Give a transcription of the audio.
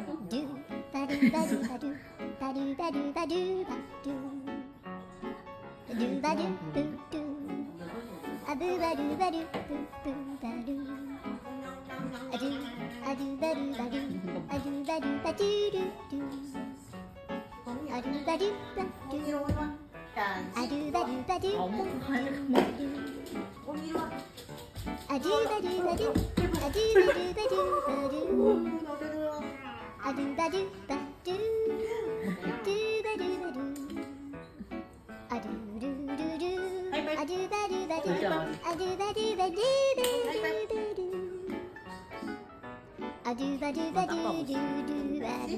두바루바루바루 바루바루바루바루 두바루뚜뚜 아부바루바루 뚜뚜바루 아두바루바루 아두바루바두루뚜 아두바루바두 아두바루바두 아두바루바두 아두바루바두바루 아두바두바두 두바루바루 아두루루루 아두바루바두 아두바루바두바두바루 아두바두바두루루바루